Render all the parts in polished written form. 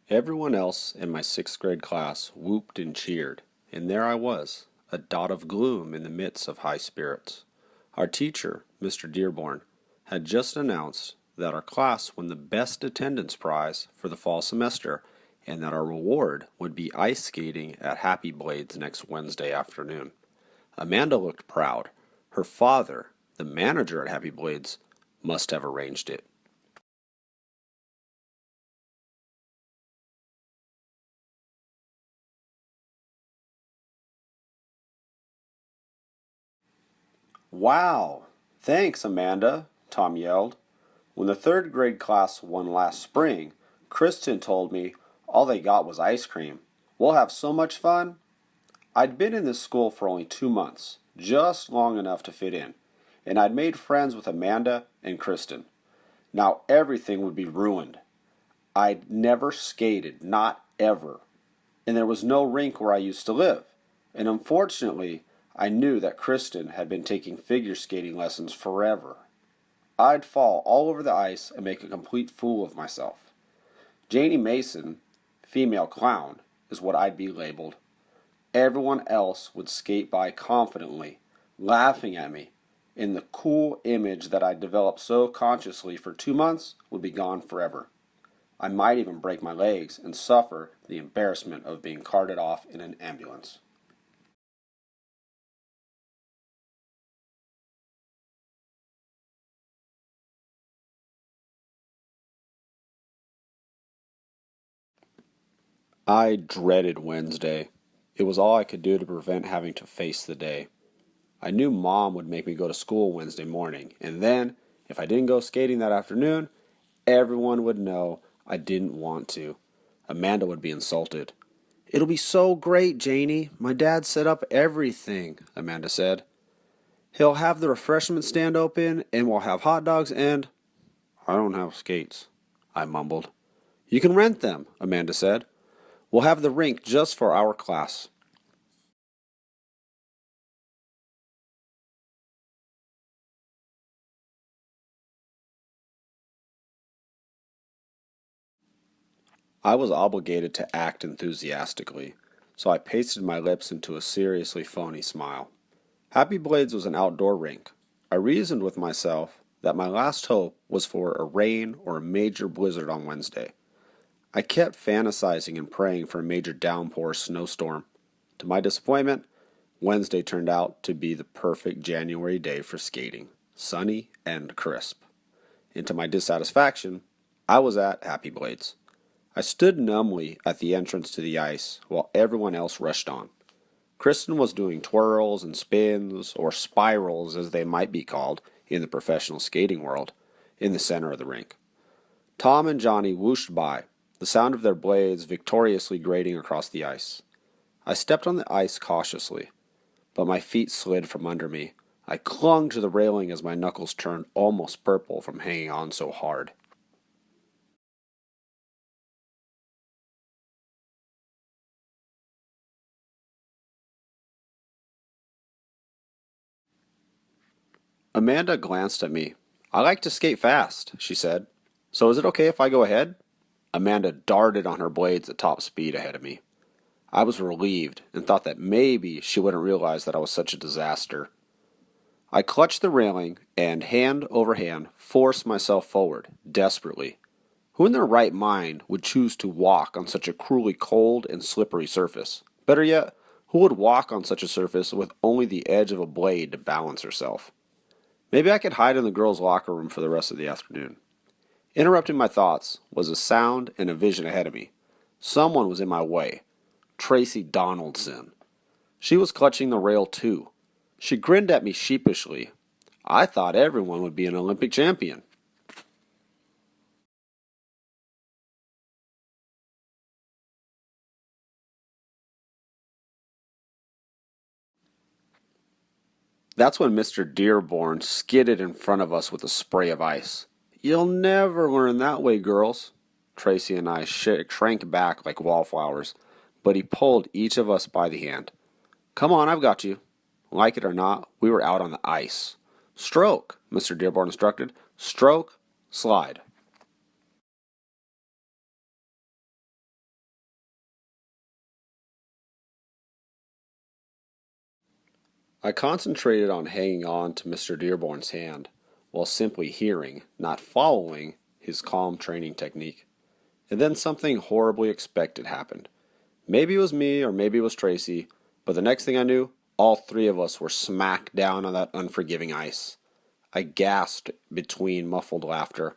Everyone else in my sixth grade class whooped and cheered, and there I was, a dot of gloom in the midst of high spirits. Our teacher, Mr. Dearborn, had just announced that our class won the best attendance prize for the fall semester and that our reward would be ice skating at Happy Blades next Wednesday afternoon. Amanda looked proud. Her father, the manager at Happy Blades, must have arranged it. Wow! Thanks, Amanda, Tom yelled. When the third grade class won last spring, Kristen told me all they got was ice cream. We'll have so much fun. I'd been in this school for only 2 months, just long enough to fit in, and I'd made friends with Amanda and Kristen. Now everything would be ruined. I'd never skated, not ever, and there was no rink where I used to live. And unfortunately, I knew that Kristen had been taking figure skating lessons forever. I'd fall all over the ice and make a complete fool of myself. Janie Mason, female clown, is what I'd be labeled. Everyone else would skate by confidently, laughing at me, and the cool image that I'd developed so consciously for 2 months would be gone forever. I might even break my legs and suffer the embarrassment of being carted off in an ambulance. I dreaded Wednesday. It was all I could do to prevent having to face the day. I knew Mom would make me go to school Wednesday morning, and then, if I didn't go skating that afternoon, everyone would know I didn't want to. Amanda would be insulted. "It'll be so great, Janie. My dad set up everything," Amanda said. "He'll have the refreshment stand open, and we'll have hot dogs and—" "I don't have skates," I mumbled. "You can rent them," Amanda said. "We'll have the rink just for our class." I was obligated to act enthusiastically, so I pasted my lips into a seriously phony smile. Happy Blades was an outdoor rink. I reasoned with myself that my last hope was for a rain or a major blizzard on Wednesday. I kept fantasizing and praying for a major downpour or snowstorm. To my disappointment, Wednesday turned out to be the perfect January day for skating, sunny and crisp. And to my dissatisfaction, I was at Happy Blades. I stood numbly at the entrance to the ice while everyone else rushed on. Kristen was doing twirls and spins, or spirals as they might be called in the professional skating world, in the center of the rink. Tom and Johnny whooshed by, the sound of their blades victoriously grating across the ice. I stepped on the ice cautiously, but my feet slid from under me. I clung to the railing as my knuckles turned almost purple from hanging on so hard. Amanda glanced at me. "I like to skate fast," she said. "So is it okay if I go ahead?" Amanda darted on her blades at top speed ahead of me. I was relieved and thought that maybe she wouldn't realize that I was such a disaster. I clutched the railing and, hand over hand, forced myself forward, desperately. Who in their right mind would choose to walk on such a cruelly cold and slippery surface? Better yet, who would walk on such a surface with only the edge of a blade to balance herself? Maybe I could hide in the girls' locker room for the rest of the afternoon. Interrupting my thoughts was a sound and a vision ahead of me. Someone was in my way. Tracy Donaldson. She was clutching the rail too. She grinned at me sheepishly. I thought everyone would be an Olympic champion. That's when Mr. Dearborn skidded in front of us with a spray of ice. "You'll never learn that way, girls." Tracy and I shrank back like wallflowers, but he pulled each of us by the hand. "Come on, I've got you." Like it or not, we were out on the ice. "Stroke," Mr. Dearborn instructed. "Stroke Slide. I concentrated on hanging on to Mr. Dearborn's hand, while simply hearing, not following, his calm training technique. And then something horribly expected happened. Maybe it was me or maybe it was Tracy, but the next thing I knew, all three of us were smack down on that unforgiving ice. I gasped between muffled laughter.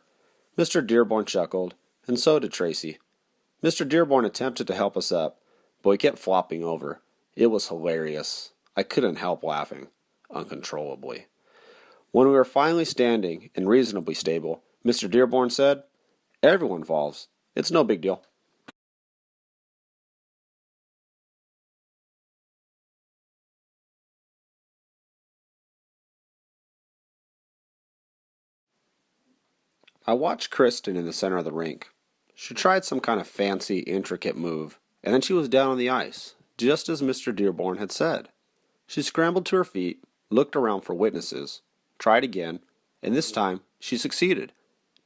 Mr. Dearborn chuckled, and so did Tracy. Mr. Dearborn attempted to help us up, but we kept flopping over. It was hilarious. I couldn't help laughing, uncontrollably. When we were finally standing and reasonably stable, Mr. Dearborn said, "Everyone falls. It's no big deal." I watched Kristen in the center of the rink. She tried some kind of fancy, intricate move, and then she was down on the ice, just as Mr. Dearborn had said. She scrambled to her feet, looked around for witnesses, tried again, and this time she succeeded,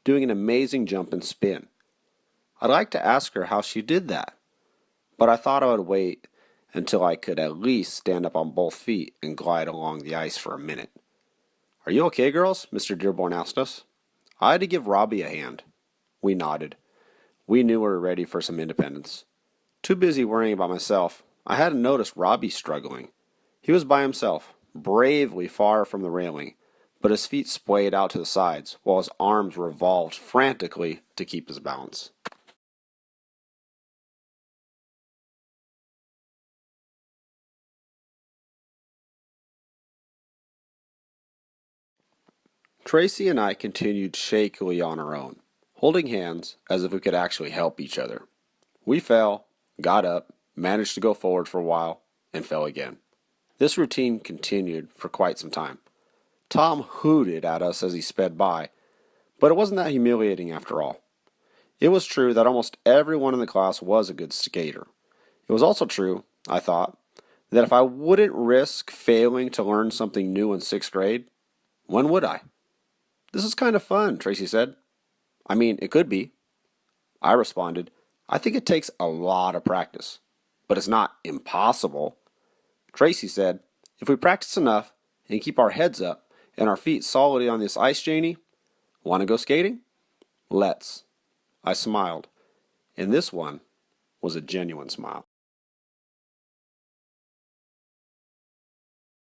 doing an amazing jump and spin. I'd like to ask her how she did that, but I thought I would wait until I could at least stand up on both feet and glide along the ice for a minute. "Are you okay, girls?" Mr. Dearborn asked us. I had to give Robbie a hand. We nodded. We knew we were ready for some independence. Too busy worrying about myself, I hadn't noticed Robbie struggling. He was by himself, bravely far from the railing, but his feet splayed out to the sides, while his arms revolved frantically to keep his balance. Tracy and I continued shakily on our own, holding hands as if we could actually help each other. We fell, got up, managed to go forward for a while, and fell again. This routine continued for quite some time. Tom hooted at us as he sped by, but it wasn't that humiliating after all. It was true that almost everyone in the class was a good skater. It was also true, I thought, that if I wouldn't risk failing to learn something new in sixth grade, when would I? "This is kind of fun," Tracy said. "I mean, it could be." I responded, "I think it takes a lot of practice, but it's not impossible." Tracy said, "If we practice enough and keep our heads up and our feet solidly on this ice, Janie, want to go skating? Let's." I smiled, and this one was a genuine smile.